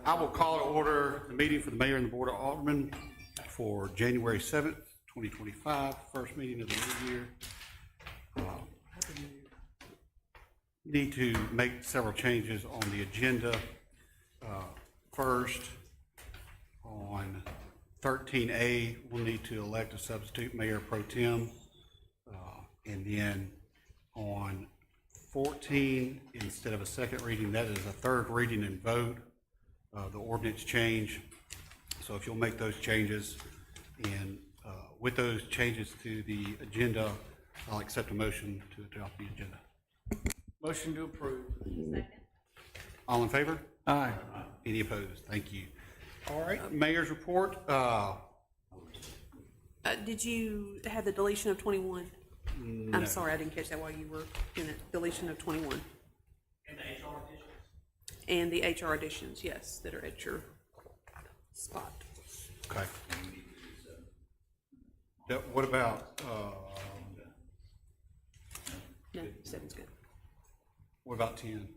I will call to order the meeting for the mayor and the board of aldermen for January 7th, 2025, first meeting of the new year. Need to make several changes on the agenda. First, on 13A, we'll need to elect a substitute mayor pro tem. And then on 14, instead of a second reading, that is a third reading and vote, the ordinance change. So if you'll make those changes, and with those changes to the agenda, I'll accept a motion to adopt the agenda. Motion to approve. Second. All in favor? Aye. Any opposed? Thank you. All right, mayor's report. Did you have the deletion of 21? No. I'm sorry, I didn't catch that while you were in it. Deletion of 21. And the HR additions? And the HR additions, yes, that are at your spot. Okay. What about, No, 7's good. what about 10?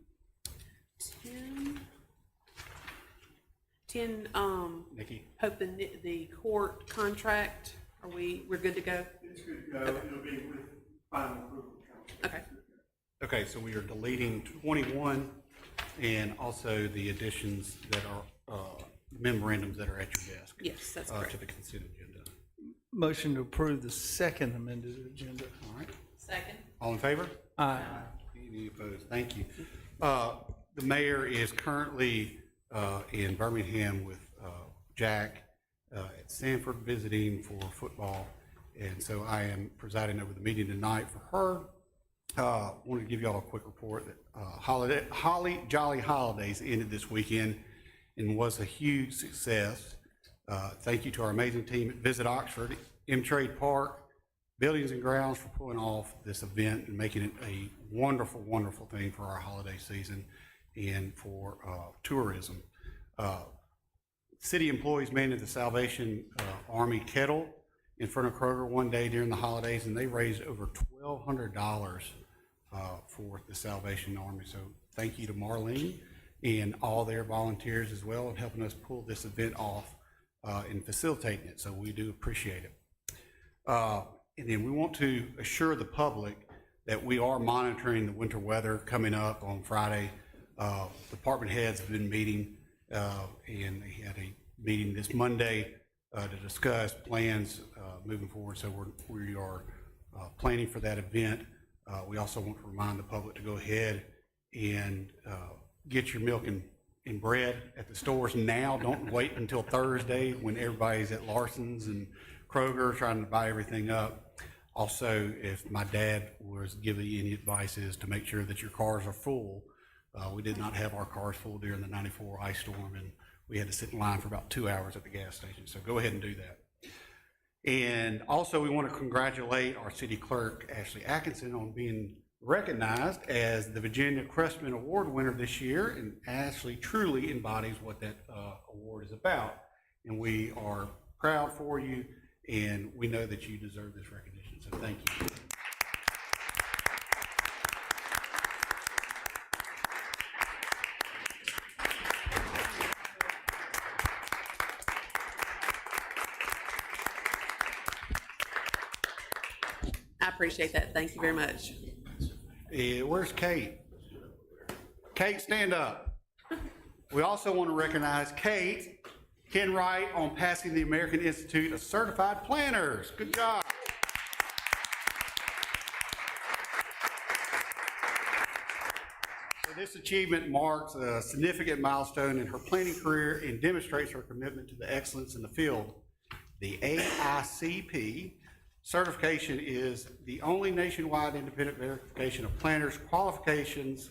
10, Nikki? hoping the court contract, we're good to go? It's good to go. It'll be with final approval. Okay. Okay, so we are deleting 21 and also the additions that are memorandums that are at your desk. Yes, that's To correct. the consent agenda. Motion to approve the second amended agenda. All right. Second. All in favor? Aye. Any opposed? Thank you. The mayor is currently in Birmingham with Jack at Sanford visiting for football, and so I am presiding over the meeting tonight for her. Wanted to give you all a quick report that Holly Jolly Holidays ended this weekend and was a huge success. Thank you to our amazing team at Visit Oxford, M-Trade Park, Buildings and Grounds for pulling off this event and making it a wonderful, wonderful thing for our holiday season and for tourism. City employees managed the Salvation Army kettle in front of Kroger one day during the holidays, and they raised over $1,200 for the Salvation Army. So thank you to Marlene and all their volunteers as well in helping us pull this event off and facilitating it. So we do appreciate it. And then we want to assure the public that we are monitoring the winter weather coming up on Friday. Department heads have been meeting, and they had a meeting this Monday to discuss plans moving forward. So we are planning for that event. We also want to remind the public to go ahead and get your milk and bread at the stores now. Don't wait until Thursday when everybody's at Larson's and Kroger trying to buy everything up. Also, if my dad was giving you any advice, is to make sure that your cars are full. We did not have our cars full during the 94 ice storm, and we had to sit in line for about 2 hours at the gas station. So go ahead and do that. And also, we want to congratulate our city clerk, Ashley Atkinson, on being recognized as the Virginia Crestman Award winner this year. And Ashley truly embodies what that award is about. And we are proud for you, and we know that you deserve this recognition. So thank you. I appreciate that. Thank you very much. Where's Kate? Kate, stand up. We also want to recognize Kate Kenwright on passing the American Institute of Certified Planners. Good job. So this achievement marks a significant milestone in her planning career and demonstrates her commitment to the excellence in the field. The AICP certification is the only nationwide independent verification of planners' qualifications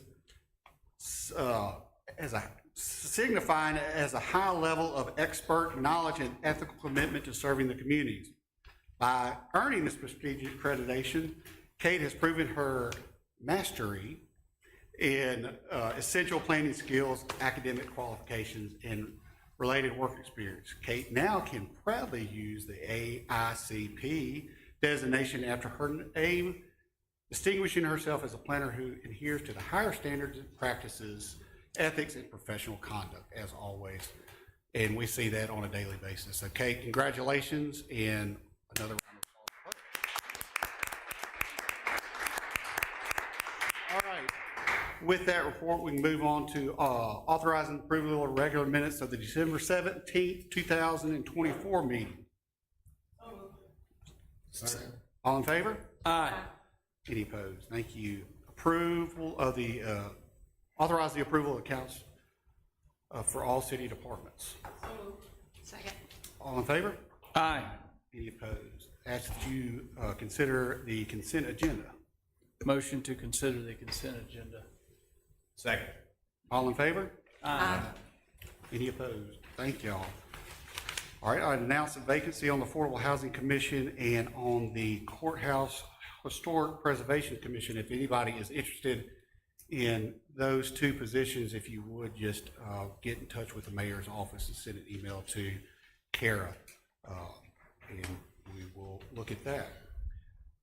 signifying as a high level of expert knowledge and ethical commitment to serving the communities. By earning this prestigious accreditation, Kate has proven her mastery in essential planning skills, academic qualifications, and related work experience. Kate now can proudly use the AICP designation after her name, distinguishing herself as a planner who adheres to the higher standards and practices ethics and professional conduct, as always. And we see that on a daily basis. So Kate, congratulations, and another round of applause. All right. With that report, we can move on to authorizing approval of regular minutes of the December 17th, 2024 meeting. All in favor? Aye. Any opposed? Thank you. Approval of the, authorize the approval of accounts for all city departments. Second. All in favor? Aye. Any opposed? Ask that you consider the consent agenda. Motion to consider the consent agenda. Second. All in favor? Aye. Any opposed? Thank y'all. All right, I announce a vacancy on the Affordable Housing Commission and on the Courthouse Historic Preservation Commission. If anybody is interested in those two positions, if you would just get in touch with the mayor's office and send an email to Kara, and we will look at that.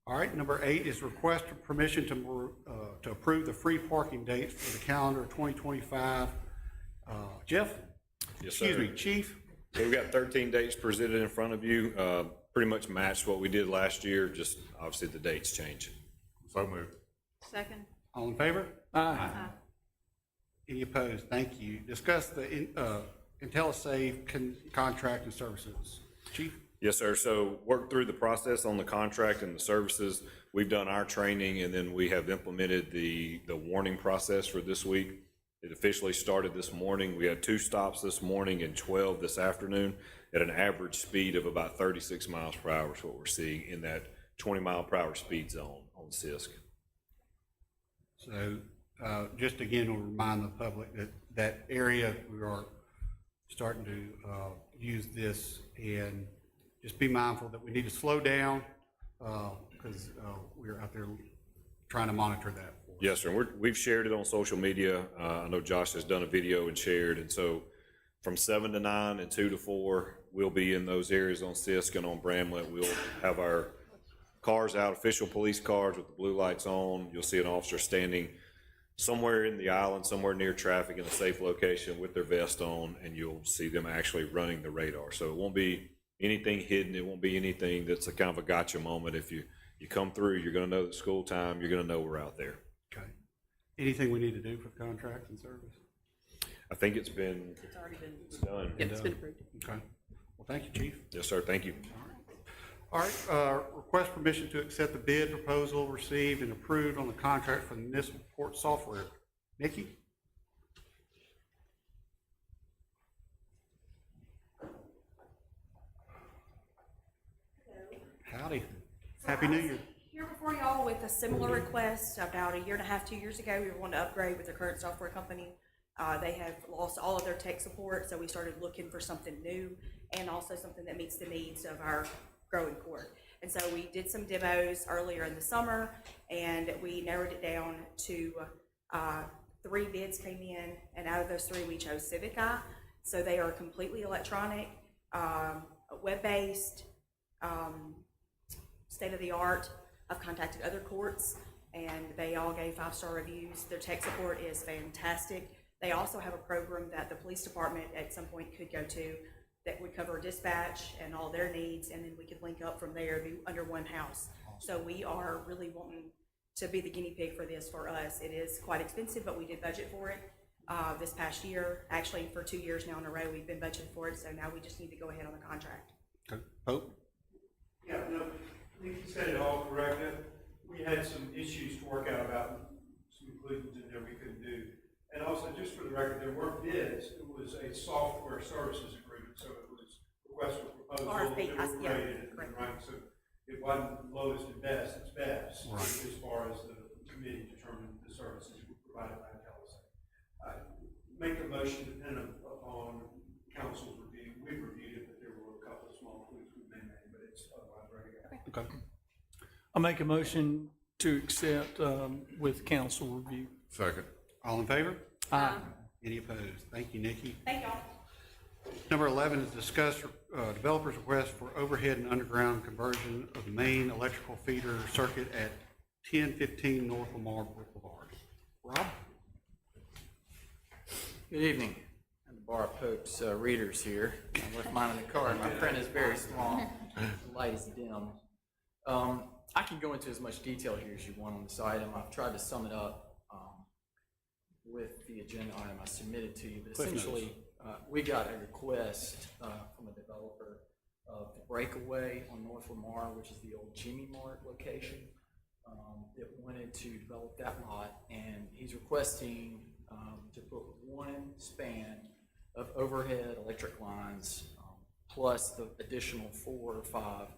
All right, number 8 is request for permission to approve the free parking dates for the calendar 2025. Jeff? Yes, sir. Excuse me, Chief? We've got 13 dates presented in front of you, pretty much matched what we did last year, just obviously the dates change. So moved. Second. All in favor? Aye. Any opposed? Thank you. Discuss the IntelliSave contract and services. Chief? Yes, sir. So worked through the process on the contract and the services. We've done our training, and then we have implemented the warning process for this week. It officially started this morning. We had 2 stops this morning and 12 this afternoon at an average speed of about 36 miles per hour is what we're seeing in that 20 mile per hour speed zone on Sisk. So just again, we'll remind the public that that area, we are starting to use this, and just be mindful that we need to slow down because we're out there trying to monitor that. Yes, sir. We've shared it on social media. I know Josh has done a video and shared, and so from 7 to 9 and 2 to 4, we'll be in those areas on Sisk and on Bramlett. We'll have our cars out, official police cars with the blue lights on. You'll see an officer standing somewhere in the island, somewhere near traffic in a safe location with their vest on, and you'll see them actually running the radar. So it won't be anything hidden. It won't be anything that's a kind of a gotcha moment. If you come through, you're going to know the school time. You're going to know we're out there. Okay. Anything we need to do for the contract and service? I think it's been It's already been, done. yep, it's been approved. Okay. Well, thank you, Chief. Yes, sir. Thank you. All right, request permission to accept the bid proposal received and approved on the contract for the municipal court software. Nikki? Howdy. Happy New Year. Here before y'all with a similar request. About a year and a half, 2 years ago, we were wanting to upgrade with the current software company. They have lost all of their tech support, so we started looking for something new and also something that meets the needs of our growing court. And so we did some demos earlier in the summer, and we narrowed it down to 3 bids came in, and out of those 3, we chose Civic Eye. So they are completely electronic, web-based, state-of-the-art. I've contacted other courts, and they all gave 5-star reviews. Their tech support is fantastic. They also have a program that the police department at some point could go to that would cover dispatch and all their needs, and then we could link up from there, be under one house. So we are really wanting to be the guinea pig for this for us. It is quite expensive, but we did budget for it this past year. Actually, for 2 years now in a row, we've been budgeting for it, so now we just need to go ahead on the contract. Okay. Pope? Yeah, no, Nikki said it all correct. We had some issues to work out about some inclusions in there we couldn't do. And also, just for the record, there weren't bids. It was a software services agreement, so it was request for proposal. RFP, that were yeah, rated, correct. right? So it wasn't lowest and best, it's best. Right. As far as the committee determined the services provided by IntelliSave. Make a motion dependent upon council's review. We reviewed it, but there were a couple of small tweaks we may make, but it's otherwise ready to go. Okay. I'll make a motion to accept with council review. Second. All in favor? Aye. Any opposed? Thank you, Nikki. Thank y'all. Number 11 is discuss developer's request for overhead and underground conversion of the main electrical feeder circuit at 1015 North Lamar Boulevard. Rob? Good evening. I had to borrow Pope's readers here. I left mine in the car, and my print is very small. The light is dim. I can go into as much detail here as you want on this item. I've tried to sum it up with the agenda item I submitted to you. But essentially, we got a request from a developer of the breakaway on North Lamar, which is the old Jimmy Mart location, that wanted to develop that lot, and he's requesting to put one span of overhead electric lines, plus the additional 4 or 5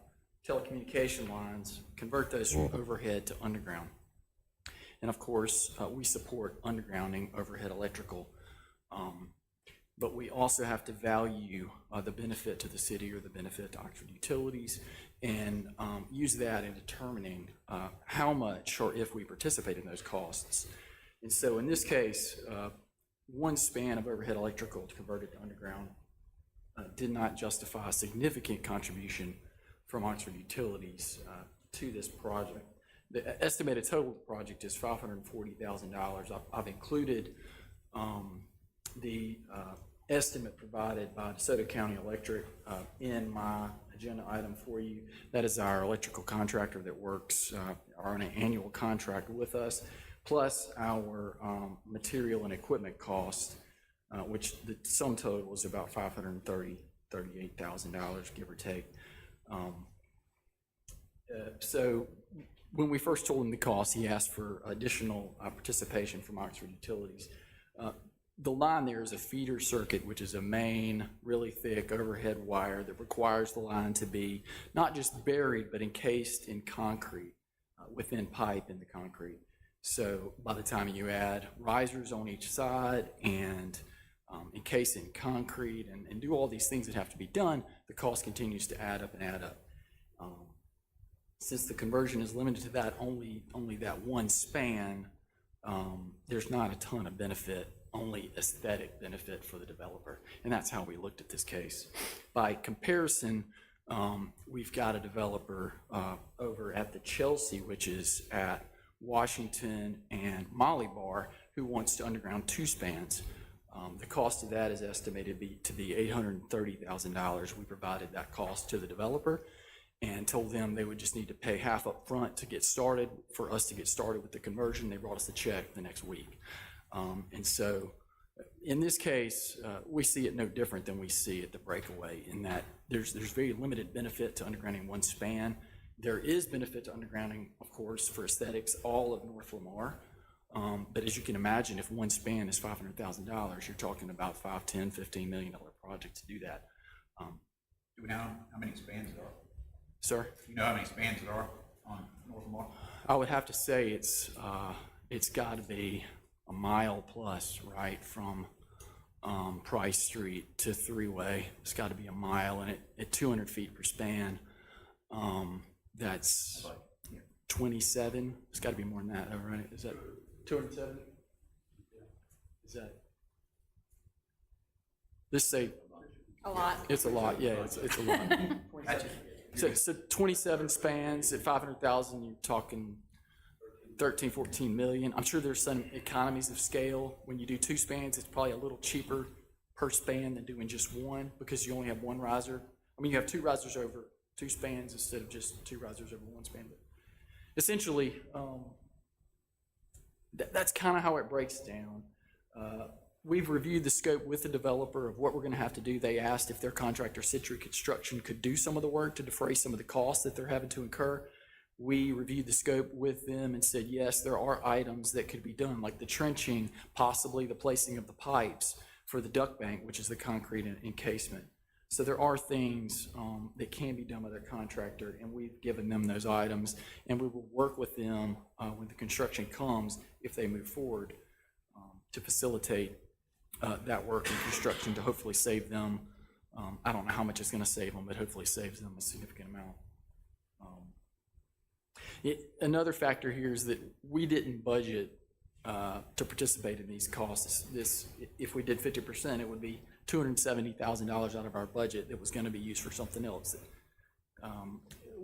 telecommunication lines, convert those from overhead to underground. And of course, we support undergrounding overhead electrical, but we also have to value the benefit to the city or the benefit to Oxford Utilities, and use that in determining how much or if we participate in those costs. And so in this case, one span of overhead electrical to convert it to underground did not justify a significant contribution from Oxford Utilities to this project. The estimated total of the project is $540,000. I've included the estimate provided by DeSoto County Electric in my agenda item for you. That is our electrical contractor that works on an annual contract with us, plus our material and equipment cost, which the sum total is about $538,000, give or take. So when we first told him the cost, he asked for additional participation from Oxford Utilities. The line there is a feeder circuit, which is a main, really thick overhead wire that requires the line to be not just buried, but encased in concrete, within pipe in the concrete. So by the time you add risers on each side and encase in concrete and do all these things that have to be done, the cost continues to add up and add up. Since the conversion is limited to that only that one span, there's not a ton of benefit, only aesthetic benefit for the developer. And that's how we looked at this case. By comparison, we've got a developer over at the Chelsea, which is at Washington and Molly Bar, who wants to underground 2 spans. The cost of that is estimated to be $830,000. We provided that cost to the developer and told them they would just need to pay half up front to get started. For us to get started with the conversion, they brought us the check the next week. And so in this case, we see it no different than we see at the breakaway, in that there's very limited benefit to undergrounding one span. There is benefit to undergrounding, of course, for aesthetics, all of North Lamar. But as you can imagine, if one span is $500,000, you're talking about $5, $10, $15 million project to do that. Do we know how many spans there are? Sir? Do you know how many spans there are on North Lamar? I would have to say it's got to be a mile plus, right, from Price Street to Three-Way. It's got to be a mile, and at 200 feet per span, that's 27. It's got to be more than that, right? Is that 207? Is that? Just say. A lot. It's a lot, yeah, it's a lot. So 27 spans at 500,000, you're talking 13, 14 million. I'm sure there's some economies of scale. When you do 2 spans, it's probably a little cheaper per span than doing just one, because you only have one riser. I mean, you have 2 risers over 2 spans instead of just 2 risers over 1 span. But essentially, that's kind of how it breaks down. We've reviewed the scope with the developer of what we're going to have to do. They asked if their contractor, Citric Construction, could do some of the work to defray some of the costs that they're having to incur. We reviewed the scope with them and said, yes, there are items that could be done, like the trenching, possibly the placing of the pipes for the duct bank, which is the concrete encasement. So there are things that can be done by their contractor, and we've given them those items, and we will work with them when the construction comes, if they move forward, to facilitate that work and construction to hopefully save them. I don't know how much it's going to save them, but hopefully saves them a significant amount. Another factor here is that we didn't budget to participate in these costs. If we did 50%, it would be $270,000 out of our budget that was going to be used for something else.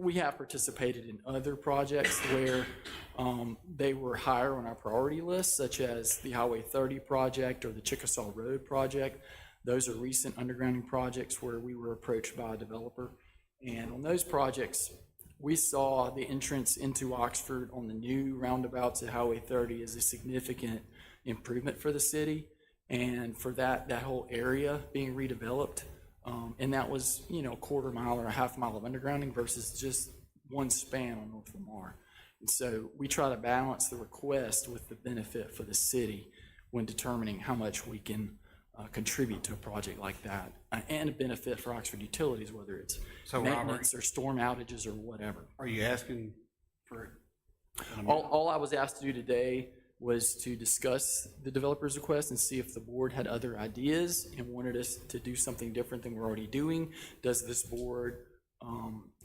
we have participated in other projects where they were higher on our priority list, such as the Highway 30 project or the Chickasaw Road project. Those are recent undergrounding projects where we were approached by a developer. And on those projects, we saw the entrance into Oxford on the new roundabouts at Highway 30 as a significant improvement for the city and for that whole area being redeveloped. And that was, a quarter mile or a half mile of undergrounding versus just one span on North Lamar. And so we try to balance the request with the benefit for the city when determining how much we can contribute to a project like that, and a benefit for Oxford Utilities, whether it's So, Robert, maintenance or storm outages or whatever. are you asking for? All I was asked to do today was to discuss the developer's request and see if the board had other ideas and wanted us to do something different than we're already doing. Does this board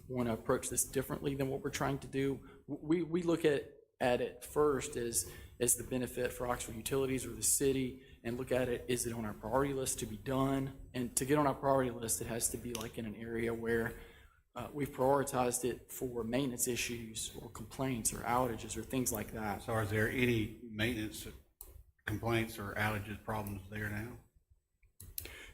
want to approach this differently than what we're trying to do? We look at it first as the benefit for Oxford Utilities or the city, and look at it, is it on our priority list to be done? And to get on our priority list, it has to be like in an area where we've prioritized it for maintenance issues or complaints or outages or things like that. So is there any maintenance complaints or outages problems there now?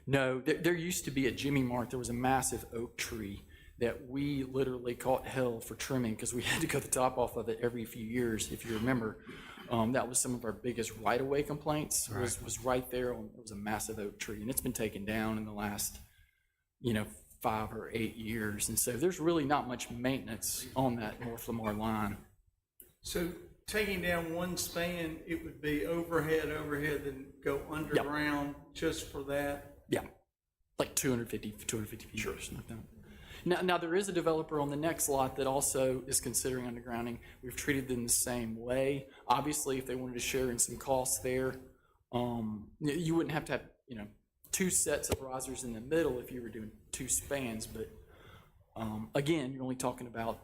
No, there used to be at Jimmy Mart, there was a massive oak tree that we literally caught hell for trimming because we had to cut the top off of it every few years, if you remember. That was some of our biggest right-of-way complaints, was right there. It was a massive oak tree, and it's been taken down in the last, 5 or 8 years. And so there's really not much maintenance on that North Lamar line. So taking down one span, it would be overhead, then go underground just for that? Yeah, like 250 feet or something like that. Now, there is a developer on the next lot that also is considering undergrounding. We've treated them the same way. Obviously, if they wanted to share in some costs there, you wouldn't have to have, 2 sets of risers in the middle if you were doing 2 spans. But again, you're only talking about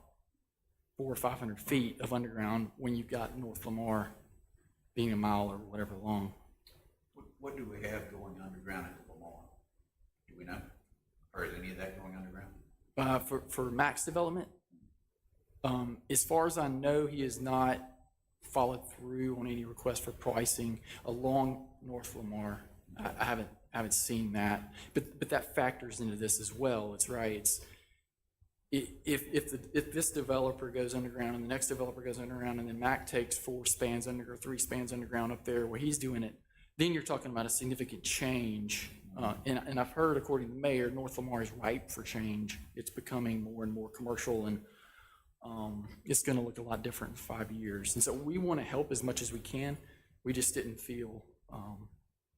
400 or 500 feet of underground when you've got North Lamar being a mile or whatever long. What do we have going underground at Lamar? Do we know? Or is any of that going underground? For Max development, as far as I know, he has not followed through on any request for pricing along North Lamar. I haven't seen that, but that factors into this as well. It's right. If this developer goes underground and the next developer goes underground and then Mac takes 4 spans under or 3 spans underground up there where he's doing it, then you're talking about a significant change. And I've heard, according to the mayor, North Lamar is ripe for change. It's becoming more and more commercial, and it's going to look a lot different in 5 years. And so we want to help as much as we can. We just didn't feel.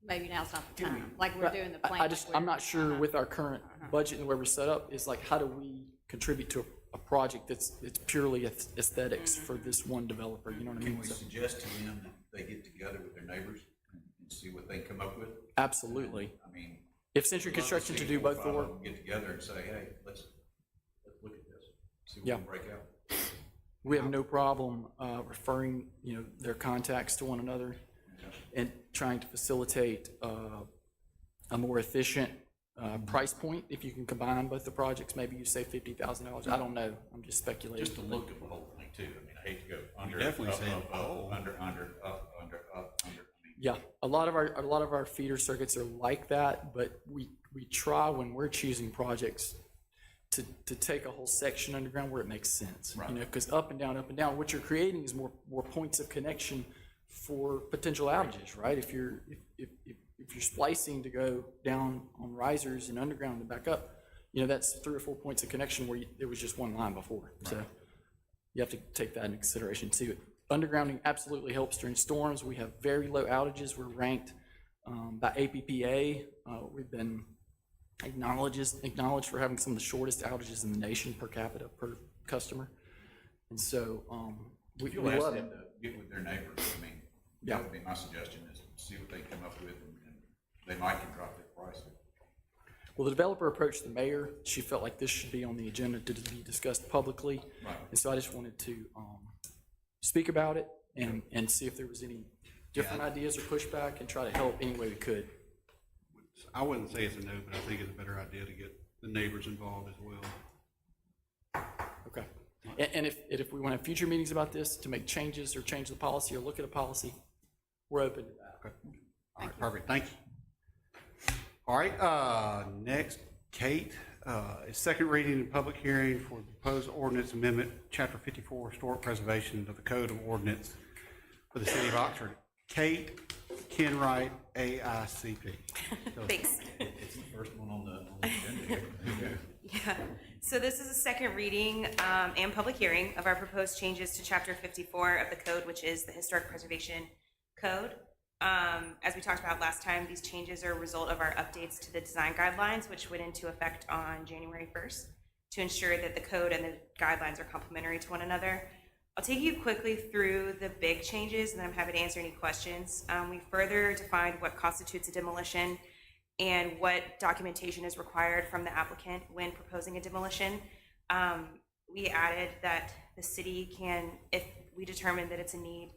Maybe now's not the time, like we're doing the plan. I'm not sure with our current budget and where we're set up, is like, how do we contribute to a project that's purely aesthetics for this one developer? You know what I mean? Can we suggest to them that they get together with their neighbors and see what they come up with? Absolutely. I mean, If Century Construction to do both the work, get together and say, hey, let's look at this, see what Yeah. can break out. we have no problem referring, their contacts to one another and trying to facilitate a more efficient price point. If you can combine both the projects, maybe you save $50,000. I don't know. I'm just speculating. Just to look at the whole thing too. I mean, I hate to go under, definitely up, saying up, whole. up, under, up, under, up, under. I mean, Yeah, a lot of our feeder circuits are like that, but we try when we're choosing projects to take a whole section underground where it makes sense. Right. Because up and down, what you're creating is more points of connection for potential outages, right? If you're splicing to go down on risers and underground and back up, that's 3 or 4 points of connection where there was just one line before. Right. So you have to take that into consideration too. Undergrounding absolutely helps during storms. We have very low outages. We're ranked by APPA. We've been acknowledged for having some of the shortest outages in the nation per capita per customer. And so we You'll ask love them it. to get with their neighbors. I mean, Yeah. that would be my suggestion, is see what they come up with, and they might can drop their price. Well, the developer approached the mayor. She felt like this should be on the agenda to be discussed publicly. Right. And so I just wanted to speak about it and see if there was any different ideas or pushback and try to help any way we could. I wouldn't say it's a no, but I think it's a better idea to get the neighbors involved as well. Okay. And if we want to have future meetings about this, to make changes or change the policy or look at a policy, we're open to that. Okay. All right, perfect, thank you. All right, next, Kate, is second reading and public hearing for the proposed ordinance amendment, Chapter 54, Historic Preservation of the Code of Ordinance for the City of Oxford. Kate Kenwright, AICP. Thanks. It's the first one on the agenda. Yeah, so this is a second reading and public hearing of our proposed changes to Chapter 54 of the code, which is the Historic Preservation Code. As we talked about last time, these changes are a result of our updates to the design guidelines, which went into effect on January 1st to ensure that the code and the guidelines are complementary to one another. I'll take you quickly through the big changes, and then I'm happy to answer any questions. We further defined what constitutes a demolition and what documentation is required from the applicant when proposing a demolition. We added that the city can, if we determine that it's a need,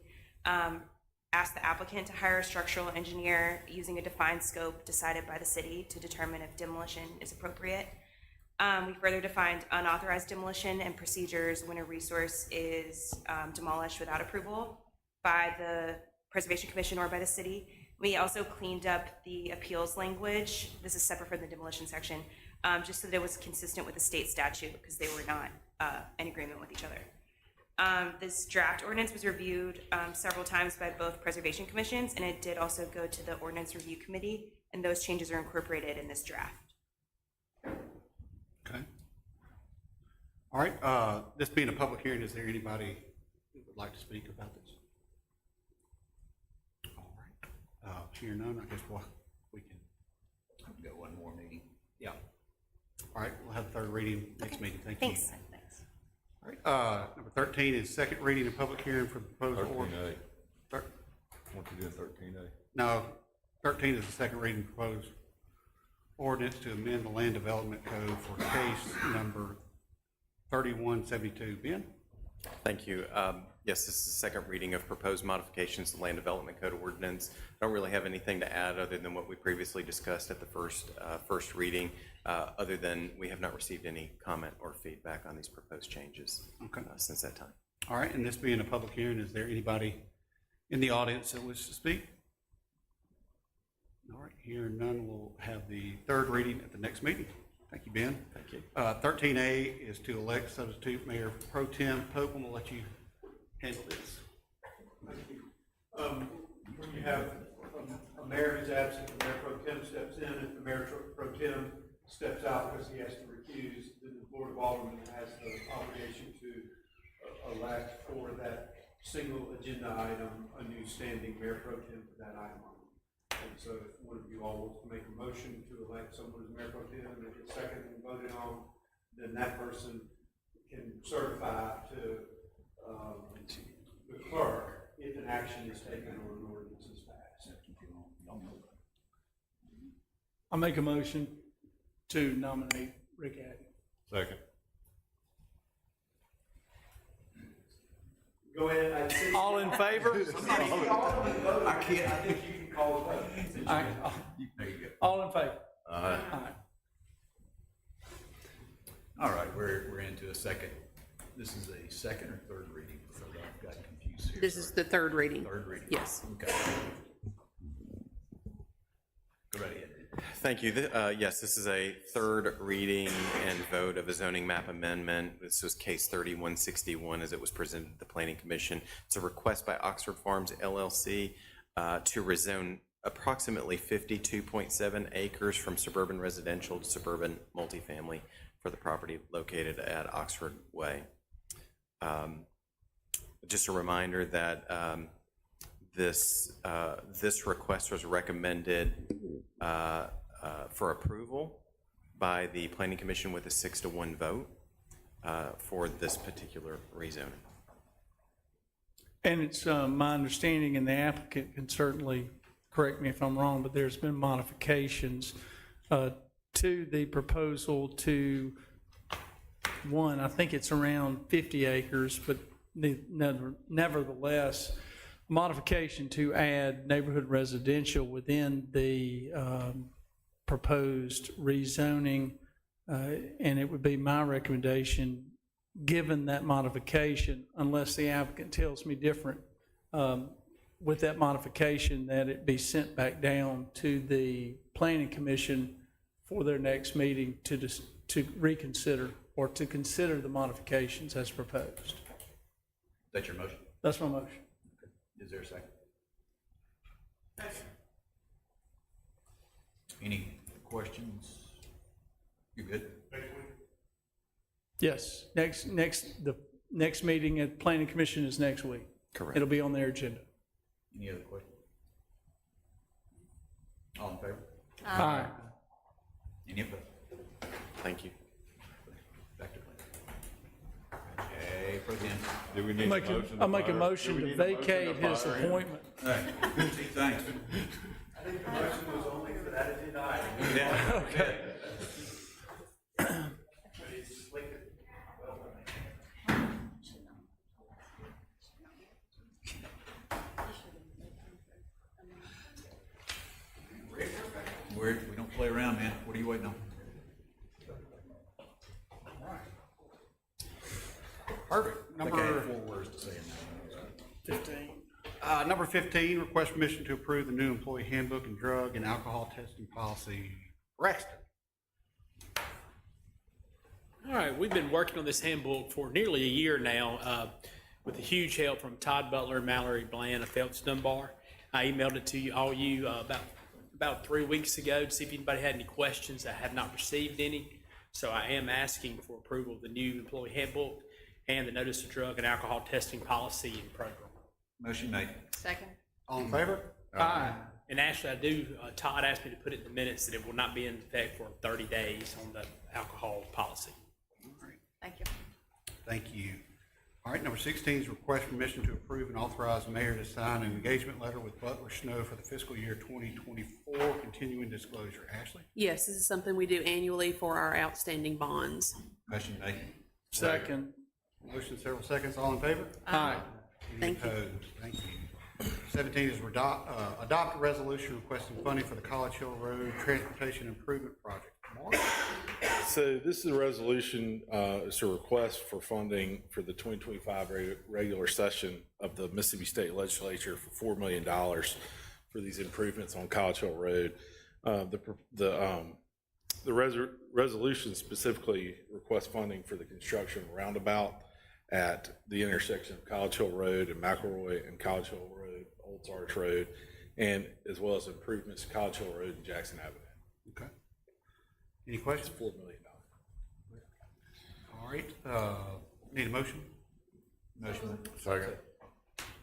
ask the applicant to hire a structural engineer using a defined scope decided by the city to determine if demolition is appropriate. We further defined unauthorized demolition and procedures when a resource is demolished without approval by the Preservation Commission or by the city. We also cleaned up the appeals language. This is separate from the demolition section, just so that it was consistent with the state statute because they were not in agreement with each other. This draft ordinance was reviewed several times by both Preservation Commissions, and it did also go to the Ordinance Review Committee, and those changes are incorporated in this draft. Okay. All right, this being a public hearing, is there anybody who would like to speak about this? All right, here none, I guess we can. Go one more meeting. Yeah. All right, we'll have a third reading next meeting, thank you. Thanks. All right, number 13 is second reading and public hearing for the proposed ordinance. 13A. What you doing, 13A? No, 13 is the second reading proposed ordinance to amend the land development code for case number 3172. Ben? Thank you. Yes, this is the second reading of proposed modifications to Land Development Code ordinance. I don't really have anything to add other than what we previously discussed at the first reading, other than we have not received any comment or feedback on these proposed changes since that time. All right, and this being a public hearing, is there anybody in the audience that wishes to speak? All right, hearing none, we'll have the third reading at the next meeting. Thank you, Ben. Thank you. 13A is to elect substitute Mayor Pro Tem Pope. I'm going to let you handle this. When you have a mayor who's absent, the mayor pro tem steps in. If the mayor pro tem steps out because he has to recuse, then the Board of Aldermen has the obligation to elect for that single agenda item a new standing mayor pro tem for that item. And so if one of you all wants to make a motion to elect someone as mayor pro tem and it gets seconded and voted on, then that person can certify to the clerk if an action is taken or an ordinance is passed. I make a motion to nominate Rick Addy. Second. Go ahead. All in favor? I can't, I think you can call the vote. All right, There you go. all in favor? All All right. All right, we're into a second. This is a second or third reading, so I've got confused here. This is the third reading. Third reading. Yes. Okay. Go right ahead. Thank you. Yes, this is a third reading and vote of a zoning map amendment. This was case 3161 as it was presented to the Planning Commission. It's a request by Oxford Farms LLC to rezone approximately 52.7 acres from suburban residential to suburban multifamily for the property located at Oxford Way. Just a reminder that this request was recommended for approval by the Planning Commission with a 6-to-1 vote for this particular rezoning. And it's my understanding, and the applicant can certainly correct me if I'm wrong, but there's been modifications to the proposal to one, I think it's around 50 acres, but nevertheless, modification to add neighborhood residential within the proposed rezoning, and it would be my recommendation given that modification, unless the applicant tells me different, with that modification, that it be sent back down to the planning commission for their next meeting to reconsider or to consider the modifications as proposed. Is that your motion? That's my motion. Is there a second? Any questions? You good? Yes, the next meeting at planning commission is next week. Correct. It'll be on their agenda. Any other questions? All in favor? Aye. Any opposed? Thank you. Back to plan. Okay, Pro Tem. Do we need a motion? I'll make a fire- motion do we to need a motion vacate his fire him? appointment. All right, gee, thanks. I think the motion was only for that agenda item. Yeah. Okay. But it's like, We don't play around, man. What are you waiting on? Perfect. I think I had 4 words to say in that. 15. Number 15, request permission to approve the new employee handbook and drug and alcohol testing policy. Braxton. All right, we've been working on this handbook for nearly a year now, with a huge help from Todd Butler and Mallory Bland of Phelps Dunbar. I emailed it to you, all you, about 3 weeks ago to see if anybody had any questions. I have not received any, so I am asking for approval of the new employee handbook and the notice of drug and alcohol testing policy and program. Motion made. Second. All in favor? Aye. And actually, I do, Todd asked me to put it in the minutes that it will not be in effect for 30 days on the alcohol policy. Thank you. Thank you. All right, number 16 is request permission to approve and authorize the mayor to sign an engagement letter with Butler Snow for the fiscal year 2024 continuing disclosure. Ashley? Yes, this is something we do annually for our outstanding bonds. Motion made. Second. Motion, several seconds. All in favor? Aye. Any Thank you. opposed? Thank you. 17 is adopt a resolution requesting funding for the College Hill Road Transportation Improvement Project. Mark? So this is a resolution, it's a request for funding for the 2025 regular session of the Mississippi State Legislature for $4 million for these improvements on College Hill Road. The resolution specifically requests funding for the construction of roundabout at the intersection of College Hill Road and McElroy and College Hill Road, Old Arch Road, and as well as improvements to College Hill Road and Jackson Avenue. Okay. Any questions? $4 million. All right, need a motion? Motion made. Second.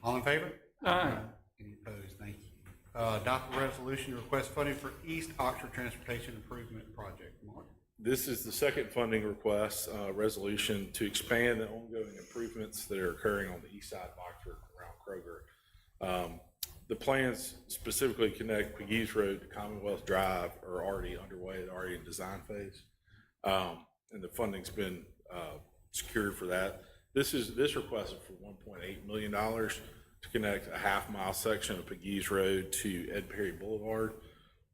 All in favor? Aye. Any opposed? Thank you. Adopt a resolution to request funding for East Oxford Transportation Improvement Project. Mark? This is the second funding request, resolution to expand the ongoing improvements that are occurring on the east side of Oxford around Kroger. The plans specifically connect Pegues Road to Commonwealth Drive are already underway, they're already in design phase. And the funding's been secured for that. This request is for $1.8 million to connect a half-mile section of Pegues Road to Ed Perry Boulevard,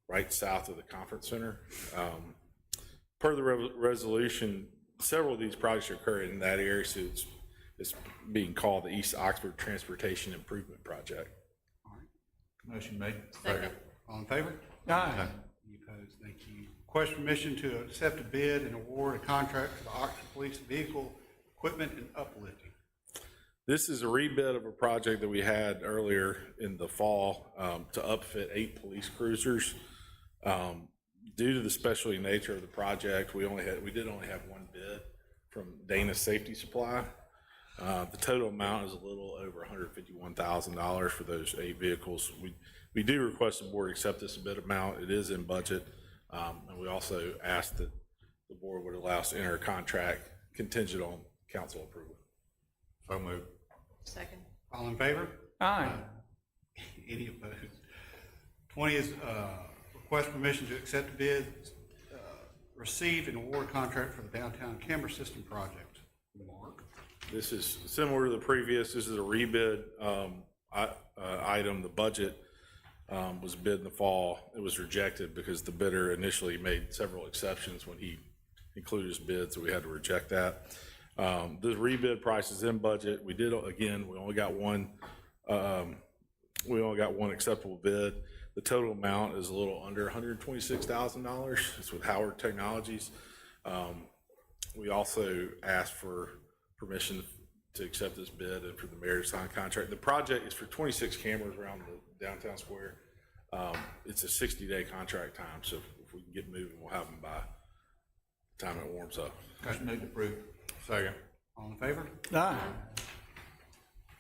right south of the conference center. Per the resolution, several of these projects are occurring in that area, so it's being called the East Oxford Transportation Improvement Project. Motion made. Second. All in favor? Aye. Any opposed? Thank you. Request permission to accept a bid and award a contract for the Oxford Police Vehicle Equipment and Uplifting. This is a rebid of a project that we had earlier in the fall to upfit 8 police cruisers. Due to the specialty nature of the project, we did only have one bid from Dana Safety Supply. The total amount is a little over $151,000 for those 8 vehicles. We do request the board accept this bid amount. It is in budget. And we also asked that the board would allow us to enter a contract contingent on council approval. So moved. Second. All in favor? Aye. Any opposed? 20 is request permission to accept a bid, receive and award contract for the downtown camera system project. Mark? This is similar to the previous. This is a rebid item. The budget was bid in the fall. It was rejected because the bidder initially made several exceptions when he included his bid, so we had to reject that. The rebid price is in budget. We did, again, we only got one acceptable bid. The total amount is a little under $126,000. It's with Howard Technologies. We also asked for permission to accept this bid and for the mayor to sign a contract. The project is for 26 cameras around the downtown square. It's a 60-day contract time, so if we can get moving, we'll have them by the time it warms up. Motion made to approve. Second. All in favor? Aye.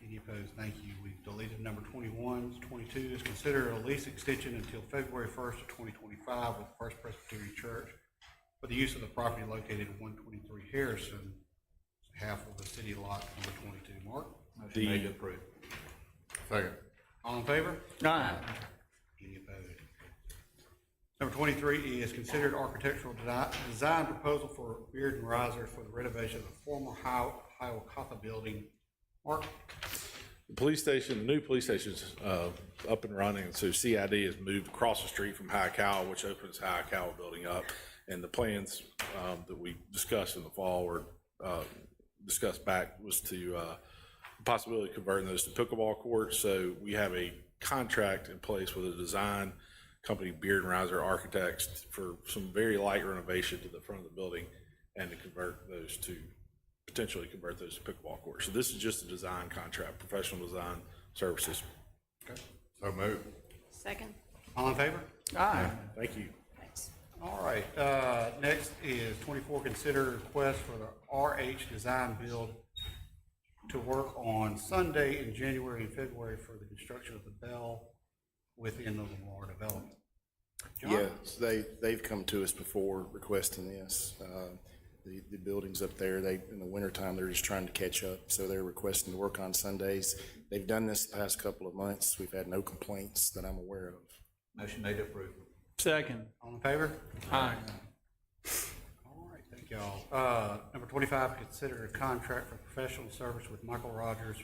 Any opposed? Thank you. We've deleted number 21. 22 is consider a lease extension until February 1st of 2025 with First Presbyterian Church for the use of the property located at 123 Harrison, half of the city lot number 22. Mark? Motion made to approve. Second. All in favor? Aye. Any opposed? Number 23 is considered architectural design proposal for Beard and Riser for the renovation of the former Hiawatha building. Mark? The police station, the new police station's up and running, and so CID has moved across the street from Hiawatha, which opens Hiawatha building up. And the plans that we discussed in the fall were discussed back was to possibility of converting those to pickleball courts. So we have a contract in place with a design company, Beard and Riser Architects, for some very light renovation to the front of the building and to potentially convert those to pickleball courts. So this is just a design contract, professional design services. Okay. So moved. Second. All in favor? Aye. Thank you. Thanks. All right, next is 24, consider request for the RH Design Build to work on Sunday in January and February for the construction of the Bell within the Lamar development. John? Yes, they've come to us before requesting this. The buildings up there, in the wintertime, they're just trying to catch up, so they're requesting to work on Sundays. They've done this the past couple of months. We've had no complaints that I'm aware of. Motion made to approve. Second. All in favor? Aye. All right, thank y'all. Number 25, consider a contract for professional service with Michael Rogers,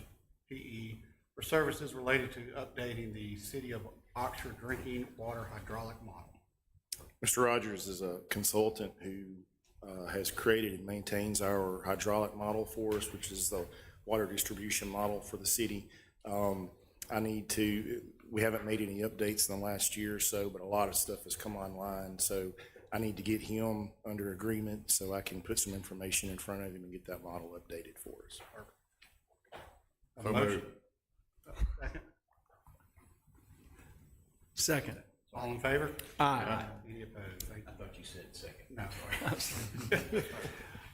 PE, for services related to updating the City of Oxford drinking water hydraulic model. Mr. Rogers is a consultant who has created and maintains our hydraulic model for us, which is the water distribution model for the city. We haven't made any updates in the last year or so, but a lot of stuff has come online, so I need to get him under agreement so I can put some information in front of him and get that model updated for us. A motion? Second? Second. All in favor? Aye. Any opposed? Thank you. I thought you said second. No, sorry.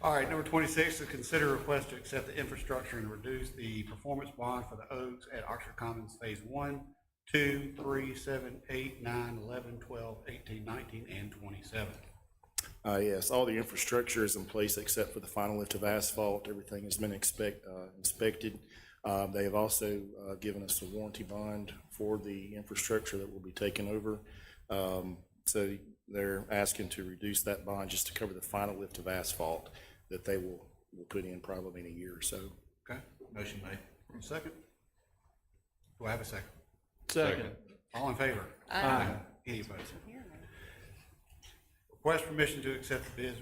All right, number 26 is consider request to accept the infrastructure and reduce the performance bond for the Oaks at Oxford Commons Phase 1, 2, 3, 7, 8, 9, 11, 12, 18, 19, and 27. Yes, all the infrastructure is in place except for the final lift of asphalt. Everything has been inspected. They have also given us a warranty bond for the infrastructure that will be taken over. So they're asking to reduce that bond just to cover the final lift of asphalt that they will put in probably in a year or so. Okay, Motion made. second? Do I have a second? Second. All in favor? Aye. Any opposed? Request permission to accept the bids,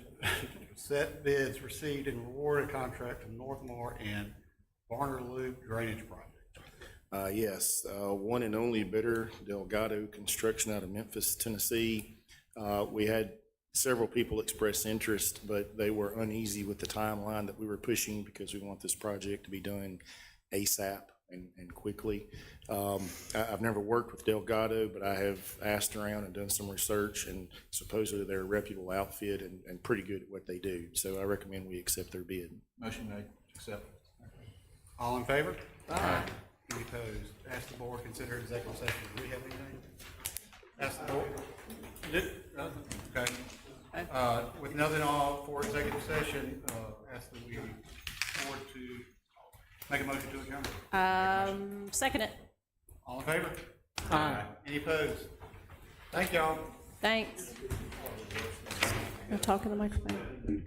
set bids received and reward a contract from Northmore and Varner Loop Drainage Project. Yes, one and only bidder, Delgado Construction out of Memphis, Tennessee. We had several people express interest, but they were uneasy with the timeline that we were pushing because we want this project to be done ASAP and quickly. I've never worked with Delgado, but I have asked around and done some research, and supposedly they're a reputable outfit and pretty good at what they do. So I recommend we accept their bid. Motion made. Accept. All in favor? Aye. Any opposed? Ask the board, consider executive session. Do we have anything? Ask the board. Okay. With nothing on for executive session, ask the board to make a motion to adjourn. Second it. All in favor? Aye. Any opposed? Thank y'all. Thanks. I'll talk in the microphone.